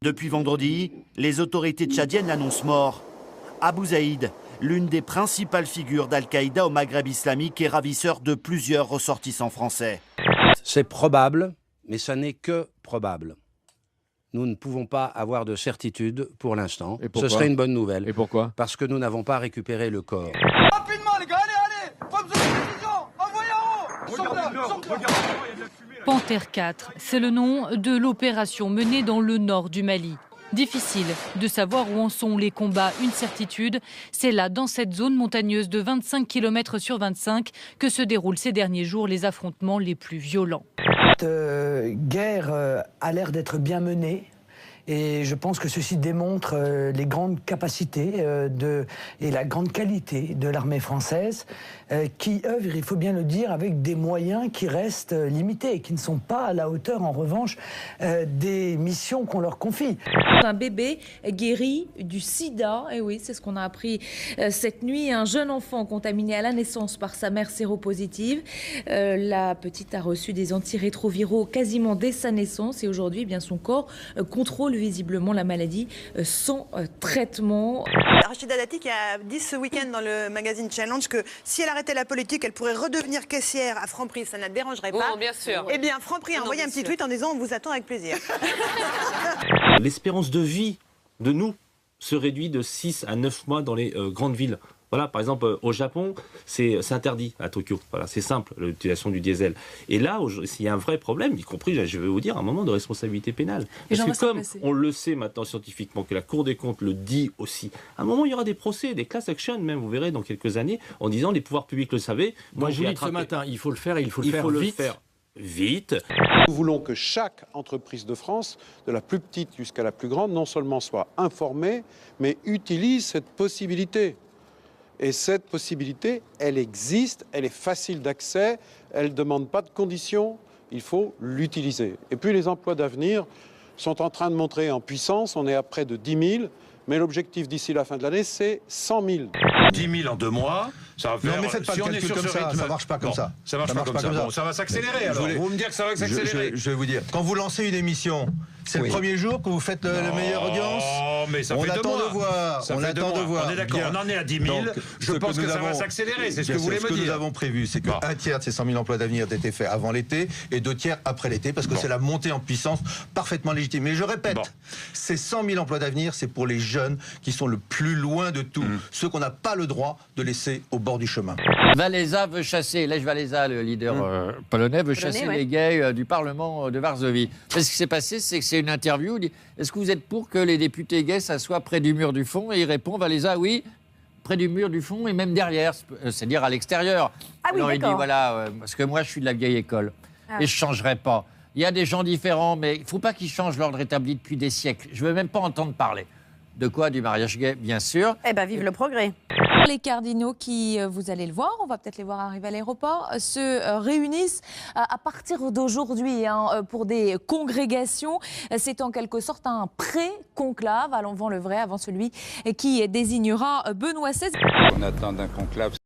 Depuis vendredi, les autorités tchadiennes l'annoncent mort. Abou Zaïd, l'une des principales figures d'Al-Qaïda au Maghreb islamique, est ravisseur de plusieurs ressortissants français. C'est probable, mais ça n'est que probable. Nous ne pouvons pas avoir de certitude pour l'instant. Ce serait une bonne nouvelle. Et pourquoi? Parce que nous n'avons pas récupéré le corps. Rapidement les gars, allez, Forme de précision, envoyez en haut. Panthère 4, c'est le nom de l'opération menée dans le nord du Mali. Difficile de savoir où en sont les combats. Une certitude, c'est là, dans cette zone montagneuse de 25 km sur 25, que se déroulent ces derniers jours les affrontements les plus violents. Cette guerre a l'air d'être bien menée. Et je pense que ceci démontre les grandes capacités et la grande qualité de l'armée française qui œuvre, il faut bien le dire, avec des moyens qui restent limités et qui ne sont pas à la hauteur, en revanche, des missions qu'on leur confie. Un bébé guéri du sida, et oui, c'est ce qu'on a appris cette nuit. Un jeune enfant contaminé à la naissance par sa mère séropositive. La petite a reçu des antirétroviraux quasiment dès sa naissance et aujourd'hui, eh bien, son corps contrôle visiblement la maladie sans traitement. Rachida Dati qui a dit ce week-end dans le magazine Challenge que si elle arrêtait la politique, elle pourrait redevenir caissière à Franprix, ça ne la dérangerait pas. Bien sûr. Eh bien, Franprix a envoyé un petit tweet en disant on vous attend avec plaisir. L'espérance de vie de nous se réduit de 6 à 9 mois dans les grandes villes. Voilà, par exemple, au Japon, c'est interdit à Tokyo. Voilà, c'est simple, l'utilisation du diesel. Et là, il y a un vrai problème, y compris, je vais vous dire, un moment de responsabilité pénale. Parce que comme on le sait maintenant scientifiquement, que la Cour des comptes le dit aussi, à un moment, il y aura des procès, des class action même, vous verrez, dans quelques années, en disant les pouvoirs publics le savaient. Moi, je vous dis ce matin, il faut le faire et il faut le faire vite. Nous voulons que chaque entreprise de France, de la plus petite jusqu'à la plus grande, non seulement soit informée, mais utilise cette possibilité. Et cette possibilité, elle existe, elle est facile d'accès, elle ne demande pas de conditions, il faut l'utiliser. Et puis les emplois d'avenir sont en train de monter en puissance, on est à près de 10 000, mais l'objectif d'ici la fin de l'année, c'est 100 000. 10 000 en 2 mois, ça va faire... Non mais faites pas si le calcul comme ça, ça marche pas comme ça. Ça marche pas comme ça. Bon, ça va s'accélérer alors. Vous me dire que ça va s'accélérer. Je vais vous dire, quand vous lancez une émission, c'est le premier jour que vous faites la meilleure audience. Mais ça on fait 2 mois. Attend de voir. On attend de voir. On est d'accord, on en est à 10 000. Donc, je pense que ça va s'accélérer, c'est ce que vous voulez me dire. Ce que nous avons prévu, c'est qu'un tiers de ces 100 000 emplois d'avenir aient été faits avant l'été et 2 tiers après l'été, parce que c'est la montée en puissance parfaitement légitime. Mais je répète, ces 100 000 emplois d'avenir, c'est pour les jeunes qui sont le plus loin de tout, ceux qu'on n'a pas le droit de laisser au bord du chemin. Walesa veut chasser, Lech Walesa, le leader polonais, veut chasser les gays du Parlement de Varsovie. Ce qui s'est passé, c'est que c'est une interview, il dit, est-ce que vous êtes pour que les députés gays s'assoient près du mur du fond? Et il répond, Walesa, oui, près du mur du fond et même derrière, c'est-à-dire à l'extérieur. Ah oui, alors il dit, voilà, parce que moi je suis de la vieille école et je ne changerai pas. Il y a des gens différents, mais il ne faut pas qu'ils changent l'ordre établi depuis des siècles. Je ne veux même pas entendre parler. De quoi? Du mariage gay, bien sûr. Eh bien, vive le progrès. Les cardinaux qui, vous allez le voir, on va peut-être les voir arriver à l'aéroport, se réunissent à partir d'aujourd'hui pour des congrégations. C'est en quelque sorte un pré-conclave, avant le vrai, avant celui qui désignera Benoît XVI. On attend d'un conclave